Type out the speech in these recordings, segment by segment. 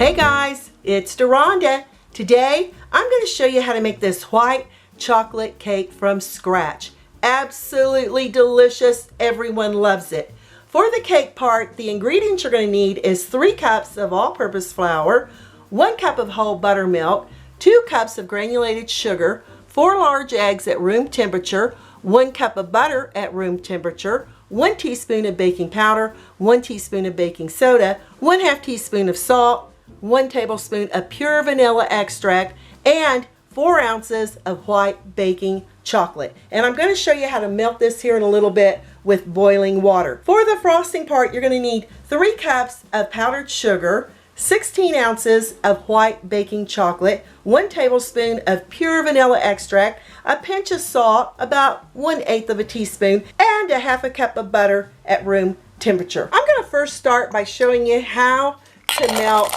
Hey guys, it's Deronda. Today I'm going to show you how to make this white chocolate cake from scratch. Absolutely delicious. Everyone loves it. For the cake part, the ingredients you're going to need is 3 cups of all-purpose flour, 1 cup of whole buttermilk, 2 cups of granulated sugar, 4 large eggs at room temperature, 1 cup of butter at room temperature, 1 teaspoon of baking powder, 1 teaspoon of baking soda, 1/2 teaspoon of salt, 1 tablespoon of pure vanilla extract, and 4 ounces of white baking chocolate. And I'm going to show you how to melt this here in a little bit with boiling water. For the frosting part, you're going to need 3 cups of powdered sugar, 16 ounces of white baking chocolate, 1 tablespoon of pure vanilla extract, a pinch of salt, about 1/8 of a teaspoon, and 1/2 cup of butter at room temperature. I'm going to first start by showing you how to melt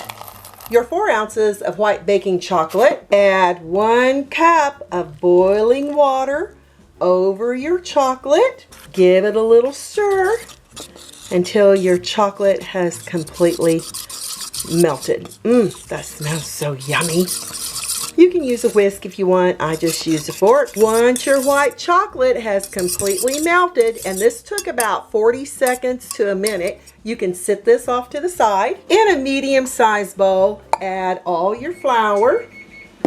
your 4 ounces of white baking chocolate. Add 1 cup of boiling water over your chocolate. Give it a little stir until your chocolate has completely melted. That smells so yummy. You can use a whisk if you want. I just used a fork. Once your white chocolate has completely melted, and this took about 40 seconds to a minute, you can sit this off to the side. In a medium-sized bowl, add all your flour.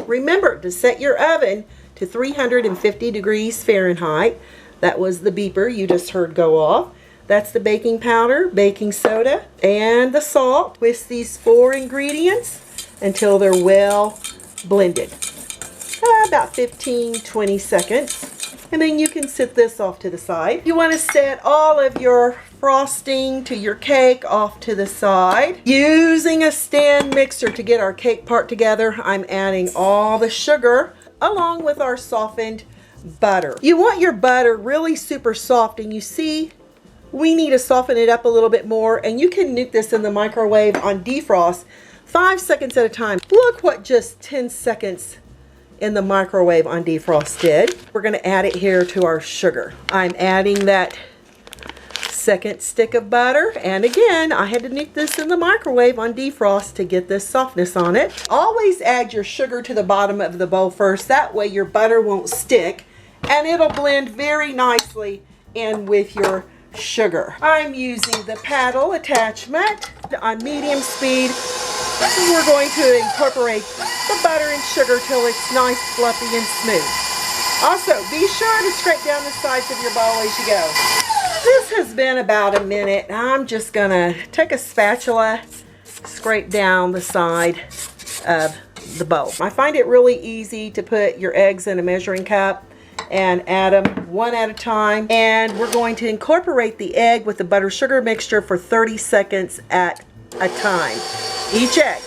Remember to set your oven to 350 degrees Fahrenheit. That was the beeper you just heard go off. That's the baking powder, baking soda, and the salt. Whisk these 4 ingredients until they're well blended. About 15-20 seconds. And then you can sit this off to the side. You want to set all of your frosting to your cake off to the side. Using a stand mixer to get our cake part together, I'm adding all the sugar along with our softened butter. You want your butter really super soft, and you see we need to soften it up a little bit more, and you can nuke this in the microwave on defrost 5 seconds at a time. Look what just 10 seconds in the microwave on defrost did. We're going to add it here to our sugar. I'm adding that 2nd stick of butter, and again I had to nuke this in the microwave on defrost to get this softness on it. Always add your sugar to the bottom of the bowl first. That way your butter won't stick and it'll blend very nicely in with your sugar. I'm using the paddle attachment on medium speed. We're going to incorporate the butter and sugar till it's nice, fluffy, and smooth. Also, be sure to scrape down the sides of your bowl as you go. This has been about a minute. I'm just gonna take a spatula, scrape down the side of the bowl. I find it really easy to put your eggs in a measuring cup and add them one at a time. And we're going to incorporate the egg with the butter sugar mixture for 30 seconds at a time. Each egg.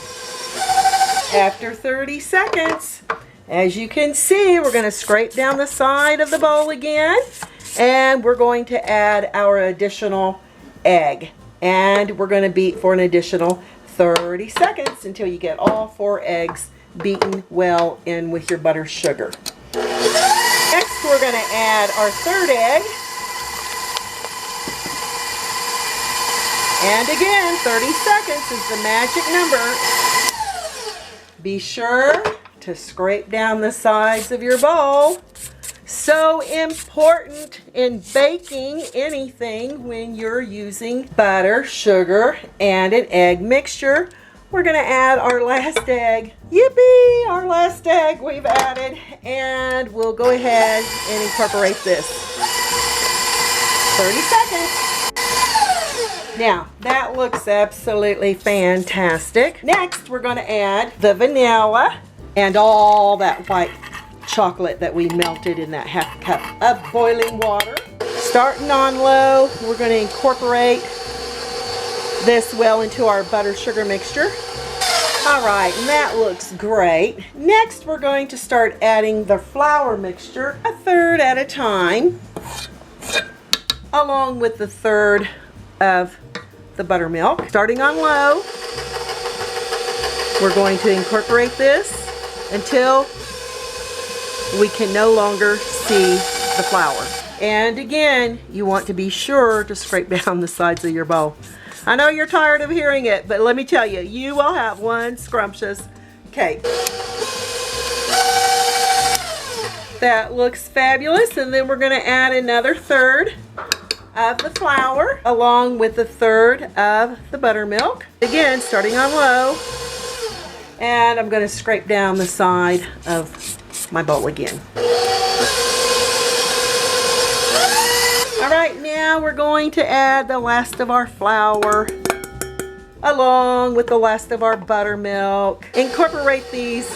After 30 seconds, as you can see, we're going to scrape down the side of the bowl again, and we're going to add our additional egg. And we're going to beat for an additional 30 seconds until you get all 4 eggs beaten well in with your butter sugar. Next, we're going to add our 3rd egg. And again, 30 seconds is the magic number. Be sure to scrape down the sides of your bowl. So important in baking anything when you're using butter, sugar, and an egg mixture. We're going to add our last egg. Yippee! Our last egg we've added, and we'll go ahead and incorporate this. 30 seconds. Now, that looks absolutely fantastic. Next, we're going to add the vanilla and all that white chocolate that we melted in that 1/2 cup of boiling water. Starting on low, we're going to incorporate this well into our butter sugar mixture. All right, and that looks great. Next, we're going to start adding the flour mixture 1/3 at a time, along with the 1/3 of the buttermilk. Starting on low, we're going to incorporate this until we can no longer see the flour. And again, you want to be sure to scrape down the sides of your bowl. I know you're tired of hearing it, but let me tell you, you will have one scrumptious cake. That looks fabulous, and then we're going to add another third of the flour along with a third of the buttermilk. Again, starting on low, and I'm going to scrape down the side of my bowl again. All right, now we're going to add the last of our flour along with the last of our buttermilk. Incorporate these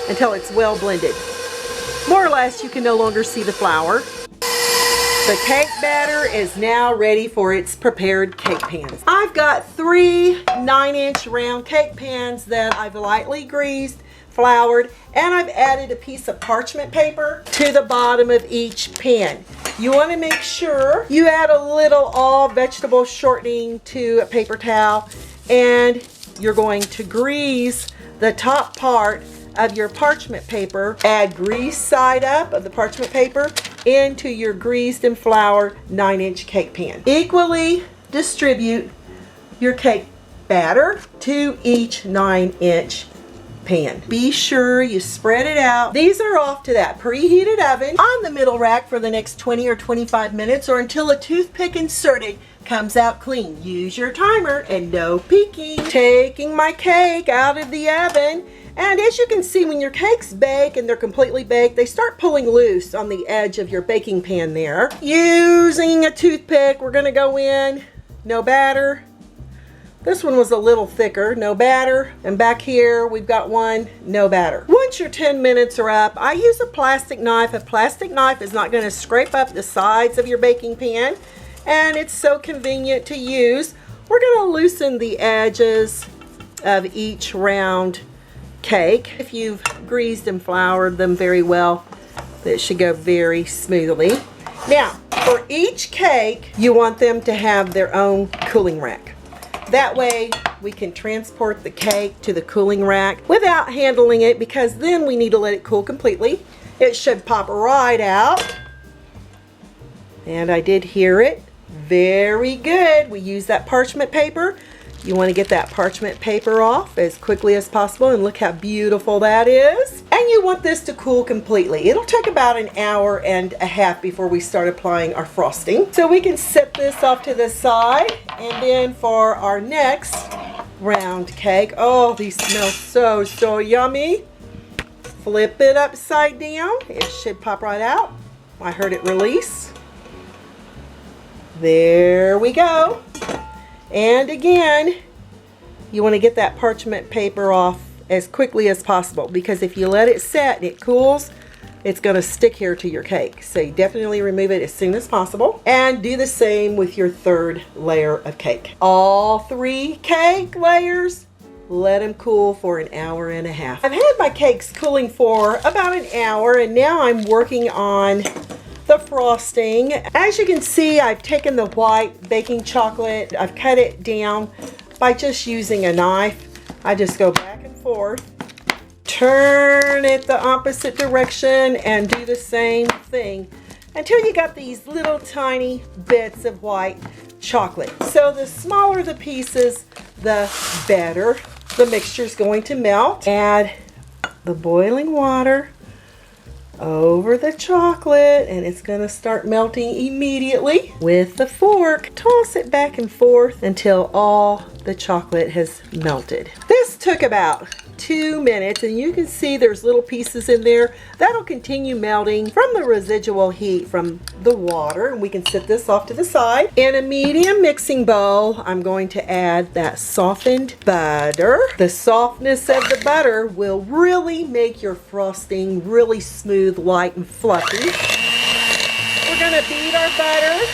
until it's well blended. More or less, you can no longer see the flour. The cake batter is now ready for its prepared cake pans. I've got 3 9-inch round cake pans that I've lightly greased, floured, and I've added a piece of parchment paper to the bottom of each pan. You want to make sure you add a little all vegetable shortening to a paper towel, and you're going to grease the top part of your parchment paper. Add grease side up of the parchment paper into your greased and floured 9-inch cake pan. Equally distribute your cake batter to each 9-inch pan. Be sure you spread it out. These are off to that preheated oven on the middle rack for the next 20 or 25 minutes, or until a toothpick inserted comes out clean. Use your timer and no peeking. Taking my cake out of the oven, and as you can see, when your cakes bake and they're completely baked, they start pulling loose on the edge of your baking pan there. Using a toothpick, we're gonna go in, no batter. This one was a little thicker, no batter. And back here, we've got one, no batter. Once your 10 minutes are up, I use a plastic knife. A plastic knife is not gonna scrape up the sides of your baking pan, and it's so convenient to use. We're gonna loosen the edges of each round cake. If you've greased and floured them very well, it should go very smoothly. Now, for each cake, you want them to have their own cooling rack. That way, we can transport the cake to the cooling rack without handling it, because then we need to let it cool completely. It should pop right out. And I did hear it. Very good. We use that parchment paper. You want to get that parchment paper off as quickly as possible, and look how beautiful that is. And you want this to cool completely. It'll take about an hour and a half before we start applying our frosting. So we can set this off to the side, and then for our next round cake, oh, these smell so yummy. Flip it upside down. It should pop right out. I heard it release. There we go. And again, you want to get that parchment paper off as quickly as possible, because if you let it set and it cools, it's going to stick here to your cake. So you definitely remove it as soon as possible. And do the same with your third layer of cake. All 3 cake layers, let them cool for an hour and a half. I've had my cakes cooling for about an hour, and now I'm working on the frosting. As you can see, I've taken the white baking chocolate, I've cut it down by just using a knife. I just go back and forth, turn it the opposite direction, and do the same thing until you got these little tiny bits of white chocolate. So the smaller the pieces, the better the mixture is going to melt. Add the boiling water over the chocolate, and it's going to start melting immediately. With the fork, toss it back and forth until all the chocolate has melted. This took about 2 minutes, and you can see there's little pieces in there. That'll continue melting from the residual heat from the water, and we can set this off to the side. In a medium mixing bowl, I'm going to add that softened butter. The softness of the butter will really make your frosting really smooth, light, and fluffy. We're going to beat our butter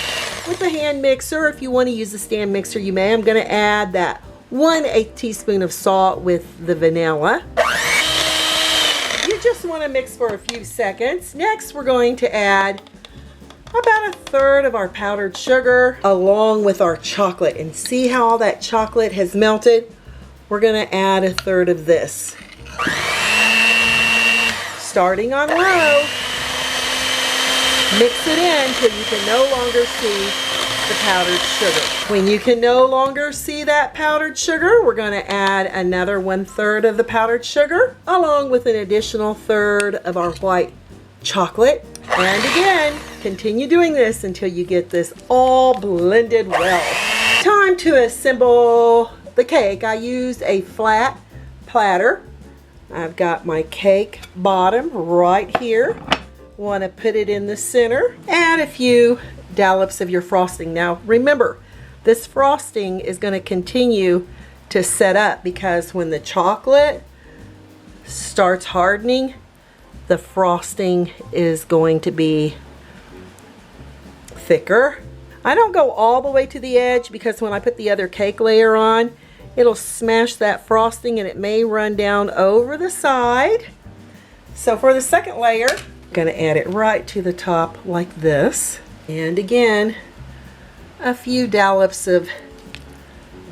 with a hand mixer. If you want to use a stand mixer, you may. I'm going to add that 1/8 teaspoon of salt with the vanilla. You just want to mix for a few seconds. Next, we're going to add about 1/3 of our powdered sugar along with our chocolate. And see how all that chocolate has melted? We're going to add 1/3 of this. Starting on low, mix it in until you can no longer see the powdered sugar. When you can no longer see that powdered sugar, we're going to add another 1/3 of the powdered sugar, along with an additional 1/3 of our white chocolate. And again, continue doing this until you get this all blended well. Time to assemble the cake. I used a flat platter. I've got my cake bottom right here. Want to put it in the center. Add a few dollops of your frosting. Now remember, this frosting is going to continue to set up because when the chocolate starts hardening, the frosting is going to be thicker. I don't go all the way to the edge because when I put the other cake layer on, it'll smash that frosting and it may run down over the side. So for the second layer, I'm going to add it right to the top like this. And again, a few dollops of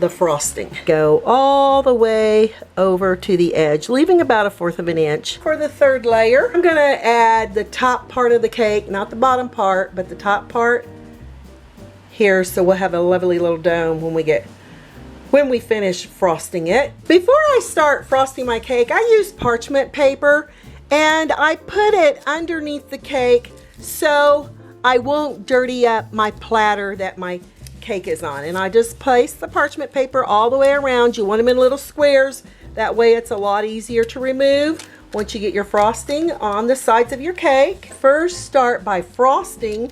the frosting. Go all the way over to the edge, leaving about 1/4 of an inch. For the third layer, I'm going to add the top part of the cake, not the bottom part, but the top part here, so we'll have a lovely little dome when we finish frosting it. Before I start frosting my cake, I use parchment paper and I put it underneath the cake so I won't dirty up my platter that my cake is on. And I just place the parchment paper all the way around. You want them in little squares. That way it's a lot easier to remove once you get your frosting on the sides of your cake. First, start by frosting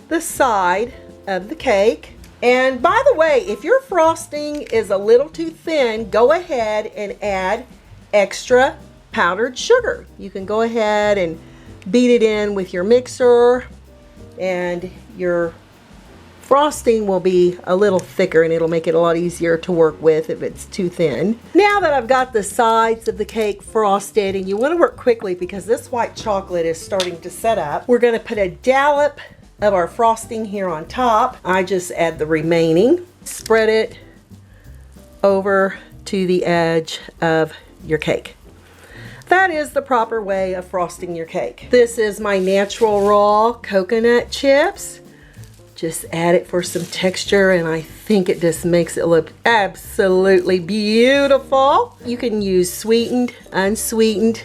the side of the cake. And by the way, if your frosting is a little too thin, go ahead and add extra powdered sugar. You can go ahead and beat it in with your mixer and your frosting will be a little thicker and it'll make it a lot easier to work with if it's too thin. Now that I've got the sides of the cake frosted, and you want to work quickly because this white chocolate is starting to set up, we're going to put a dollop of our frosting here on top. I just add the remaining, spread it over to the edge of your cake. That is the proper way of frosting your cake. This is my natural raw coconut chips. Just add it for some texture and I think it just makes it look absolutely beautiful. You can use sweetened, unsweetened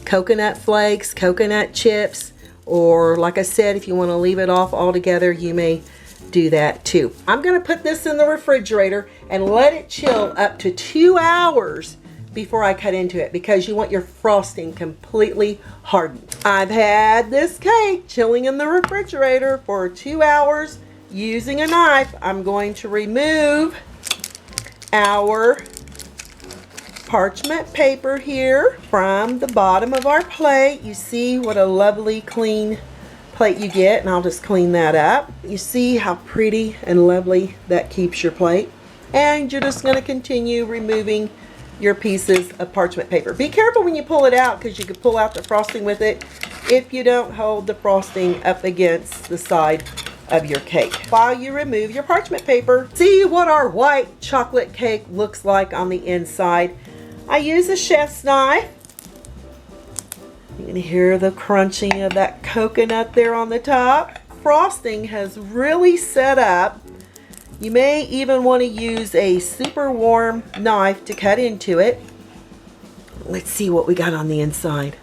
coconut flakes, coconut chips, or like I said, if you want to leave it off altogether, you may do that too. I'm going to put this in the refrigerator and let it chill up to 2 hours before I cut into it because you want your frosting completely hardened. I've had this cake chilling in the refrigerator for 2 hours. Using a knife, I'm going to remove our parchment paper here from the bottom of our plate. You see what a lovely clean plate you get, and I'll just clean that up. You see how pretty and lovely that keeps your plate. And you're just going to continue removing your pieces of parchment paper. Be careful when you pull it out because you could pull out the frosting with it if you don't hold the frosting up against the side of your cake while you remove your parchment paper. See what our white chocolate cake looks like on the inside. I use a chef's knife. You can hear the crunching of that coconut there on the top. Frosting has really set up. You may even want to use a super warm knife to cut into it. Let's see what we got on the inside.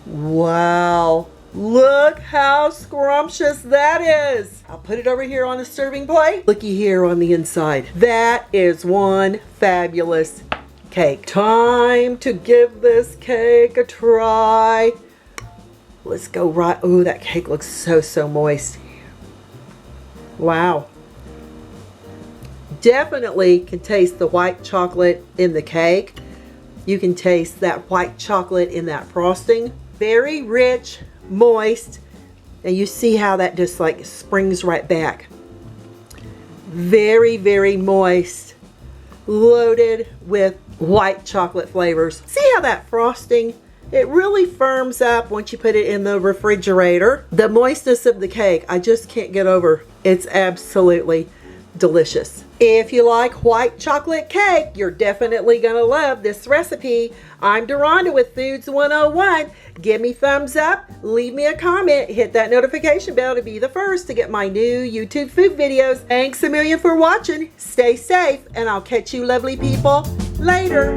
Wow, look how scrumptious that is. I'll put it over here on a serving plate. Looky here on the inside. That is one fabulous cake. Time to give this cake a try. Let's go right. Oh, that cake looks so moist. Wow. Definitely can taste the white chocolate in the cake. You can taste that white chocolate in that frosting. Very rich, moist, and you see how that just like springs right back. Very moist, loaded with white chocolate flavors. See how that frosting, it really firms up once you put it in the refrigerator. The moistness of the cake, I just can't get over. It's absolutely delicious. If you like white chocolate cake, you're definitely gonna love this recipe. I'm Deronda with Foods 101. Give me thumbs up, leave me a comment, hit that notification bell to be the first to get my new YouTube food videos. Thanks a million for watching. Stay safe, and I'll catch you lovely people later.